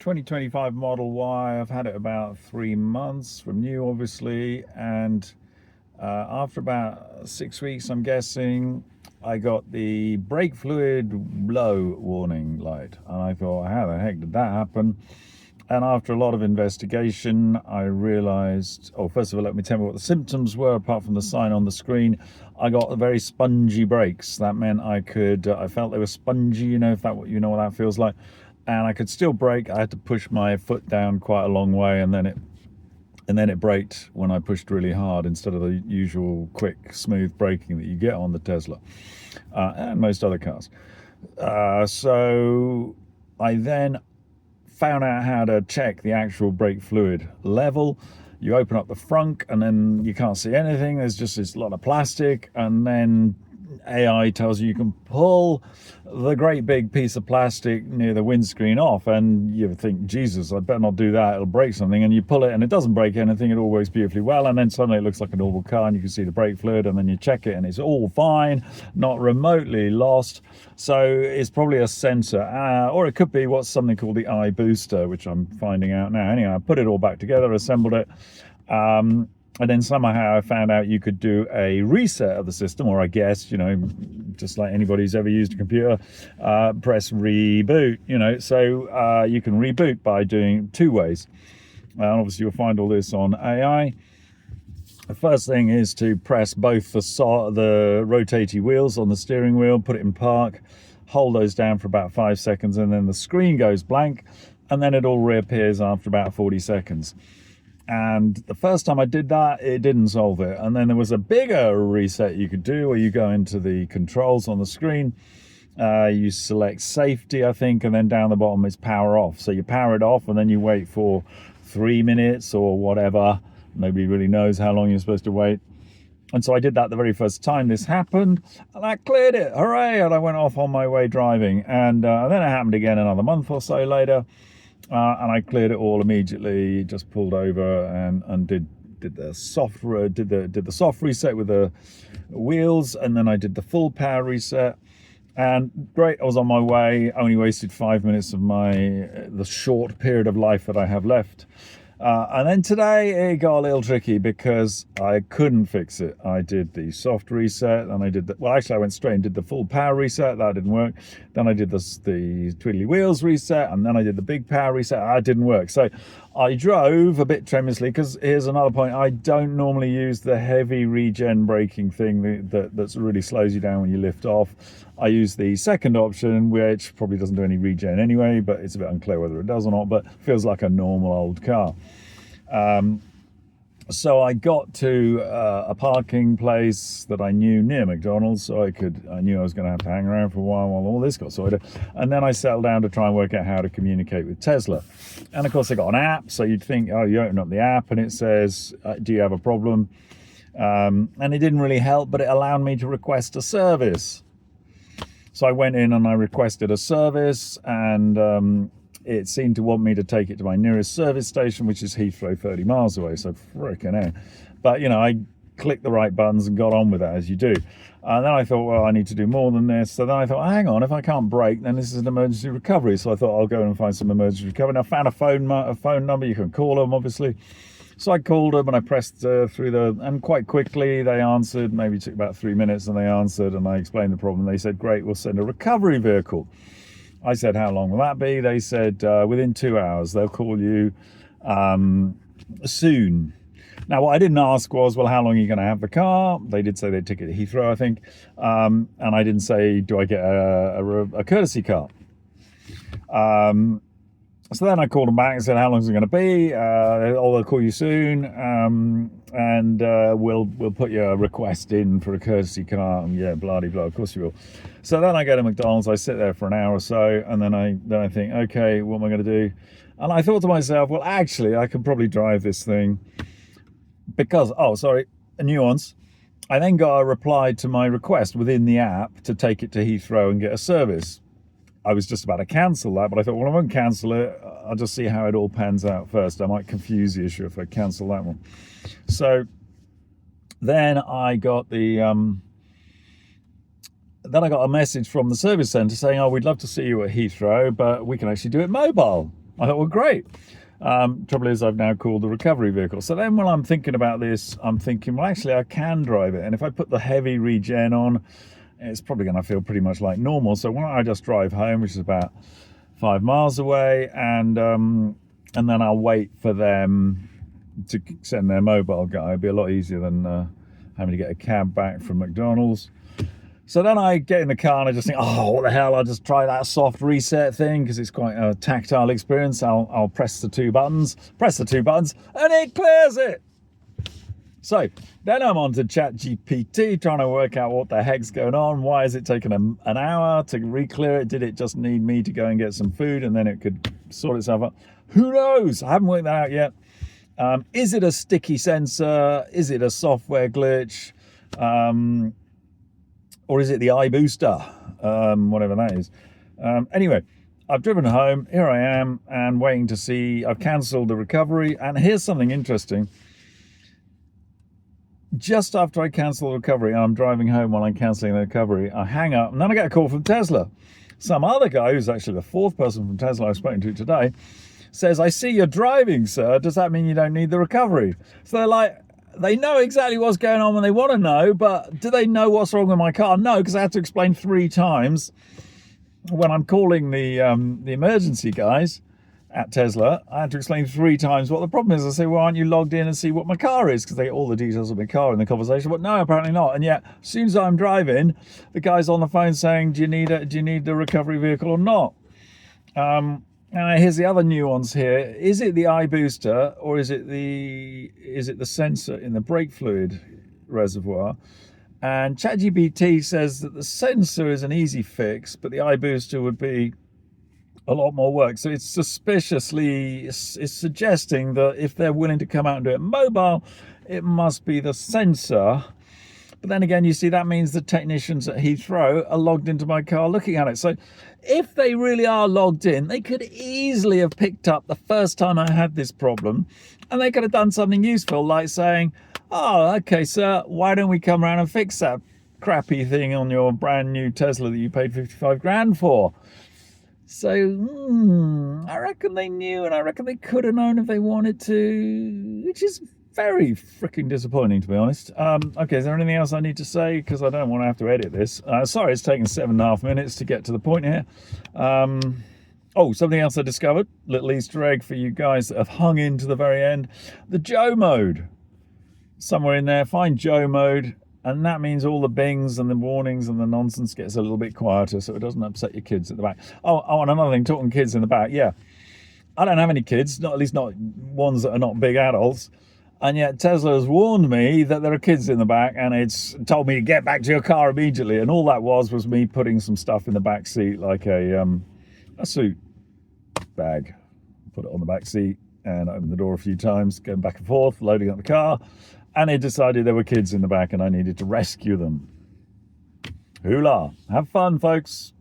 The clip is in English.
2025 Model Y. I've had it about 3 months from new, obviously, and after about 6 weeks, I'm guessing, I got the brake fluid low warning light, and I thought, how the heck did that happen? And after a lot of investigation, I realized, oh, first of all, let me tell you what the symptoms were, apart from the sign on the screen. I got very spongy brakes. That meant I felt they were spongy, if you know what that feels like. And I could still brake. I had to push my foot down quite a long way, and then it braked when I pushed really hard, instead of the usual quick, smooth braking that you get on the Tesla and most other cars. So I then found out how to check the actual brake fluid level. You open up the frunk, and then you can't see anything. There's just this lot of plastic, and then AI tells you can pull the great big piece of plastic near the windscreen off, and you think, Jesus, I better not do that, it'll break something. And you pull it and it doesn't break anything, it all works beautifully well, and then suddenly it looks like a normal car, and you can see the brake fluid, and then you check it and it's all fine, not remotely lost. So it's probably a sensor, or it could be what's something called the iBooster, which I'm finding out now. Anyway, I put it all back together, assembled it, and then somehow I found out you could do a reset of the system, or I guess, just like anybody who's ever used a computer, press reboot, so you can reboot by doing two ways. Obviously, you'll find all this on AI. The first thing is to press both the rotating wheels on the steering wheel, put it in park, hold those down for about 5 seconds, and then the screen goes blank, and then it all reappears after about 40 seconds. And the first time I did that, it didn't solve it. And then there was a bigger reset you could do, where you go into the controls on the screen, you select safety, I think, and then down the bottom is power off. So you power it off, and then you wait for 3 minutes or whatever. Nobody really knows how long you're supposed to wait. And so I did that the very first time this happened, and I cleared it. Hooray! And I went off on my way driving. And then it happened again another month or so later. And I cleared it all immediately. Just pulled over and did the soft reset with the wheels, and then I did the full power reset. And great, I was on my way. Only wasted 5 minutes of the short period of life that I have left. And then today it got a little tricky because I couldn't fix it. I did the soft reset, and I went straight and did the full power reset. That didn't work. Then I did the twiddly wheels reset, and then I did the big power reset. That didn't work. So I drove a bit tremulously, because here's another point. I don't normally use the heavy regen braking thing that really slows you down when you lift off. I use the second option, which probably doesn't do any regen anyway, but it's a bit unclear whether it does or not, but feels like a normal old car. So I got to a parking place that I knew near McDonald's, so I knew I was going to have to hang around for a while all this got sorted. And then I settled down to try and work out how to communicate with Tesla. And of course, they got an app, so you'd think, oh, you open up the app and it says, do you have a problem? And it didn't really help, but it allowed me to request a service. So I went in and I requested a service, and it seemed to want me to take it to my nearest service station, which is Heathrow, 30 miles away. So frickin' hell. But, I clicked the right buttons and got on with that, as you do. And then I thought, well, I need to do more than this. So then I thought, hang on, if I can't brake, then this is an emergency recovery. So I thought I'll go and find some emergency recovery. And I found a phone number. You can call them, obviously. So I called them, and I pressed and quite quickly they answered. Maybe it took about 3 minutes, and they answered, and I explained the problem. They said, great, we'll send a recovery vehicle. I said, how long will that be? They said, within 2 hours, they'll call you soon. Now, what I didn't ask was, well, how long are you going to have the car? They did say they'd take it to Heathrow, I think. And I didn't say, do I get a courtesy car? So then I called them back and said, how long is it going to be? They'll call you soon, and we'll put your request in for a courtesy car. And yeah, blah, blah, blah, of course you will. So then I go to McDonald's, I sit there for an hour or so, and then I think, okay, what am I going to do? And I thought to myself, well, actually, I could probably drive this thing, because, a nuance. I then got a reply to my request within the app to take it to Heathrow and get a service. I was just about to cancel that, but I thought, well, I won't cancel it. I'll just see how it all pans out first. I might confuse the issue if I cancel that one. So then I got a message from the service centre saying, oh, we'd love to see you at Heathrow, but we can actually do it mobile. I thought, well, great. Trouble is, I've now called the recovery vehicle. So then when I'm thinking about this, I'm thinking, well, actually, I can drive it. And if I put the heavy regen on, it's probably going to feel pretty much like normal. So why don't I just drive home, which is about 5 miles away, and then I'll wait for them to send their mobile guy. It'd be a lot easier than having to get a cab back from McDonald's. So then I get in the car and I just think, oh, what the hell, I'll just try that soft reset thing because it's quite a tactile experience. I'll press the two buttons, and it clears it. So then I'm on to ChatGPT, trying to work out what the heck's going on. Why is it taking an hour to re-clear it? Did it just need me to go and get some food and then it could sort itself out? Who knows? I haven't worked that out yet. Is it a sticky sensor? Is it a software glitch? Or is it the iBooster? Whatever that is. Anyway, I've driven home. Here I am and waiting to see. I've cancelled the recovery. And here's something interesting. Just after I cancel the recovery, and I'm driving home while I'm cancelling the recovery, I hang up and then I get a call from Tesla. Some other guy, who's actually the fourth person from Tesla I've spoken to today, says, I see you're driving, sir. Does that mean you don't need the recovery? So they're like, they know exactly what's going on when they want to know, but do they know what's wrong with my car? No, because I had to explain 3 times when I'm calling the emergency guys at Tesla. I had to explain 3 times what the problem is. I say, well, aren't you logged in and see what my car is? Because they get all the details of my car in the conversation. But no, apparently not. And yet, as soon as I'm driving, the guy's on the phone saying, do you need the recovery vehicle or not? And here's the other nuance here. Is it the iBooster or is it the sensor in the brake fluid reservoir? And ChatGPT says that the sensor is an easy fix, but the iBooster would be a lot more work. So it's suggesting that if they're willing to come out and do it mobile, it must be the sensor. But then again, you see, that means the technicians at Heathrow are logged into my car looking at it. So if they really are logged in, they could easily have picked up the first time I had this problem, and they could have done something useful, like saying, oh, okay, sir, why don't we come around and fix that crappy thing on your brand new Tesla that you paid 55 grand for? So I reckon they knew, and I reckon they could have known if they wanted to, which is very freaking disappointing, to be honest. Okay, is there anything else I need to say? Because I don't want to have to edit this. Sorry, it's taken 7.5 minutes to get to the point here. Oh, something else I discovered, little Easter egg for you guys that have hung in to the very end. The Joe mode. Somewhere in there, find Joe mode, and that means all the bings and the warnings and the nonsense gets a little bit quieter so it doesn't upset your kids at the back. Oh, and another thing, talking kids in the back, yeah. I don't have any kids, at least not ones that are not big adults. And yet Tesla has warned me that there are kids in the back, and it's told me to get back to your car immediately. And all that was me putting some stuff in the back seat, like a suit bag. Put it on the back seat and open the door a few times, going back and forth, loading up the car. And it decided there were kids in the back and I needed to rescue them. Hoolah. Have fun, folks.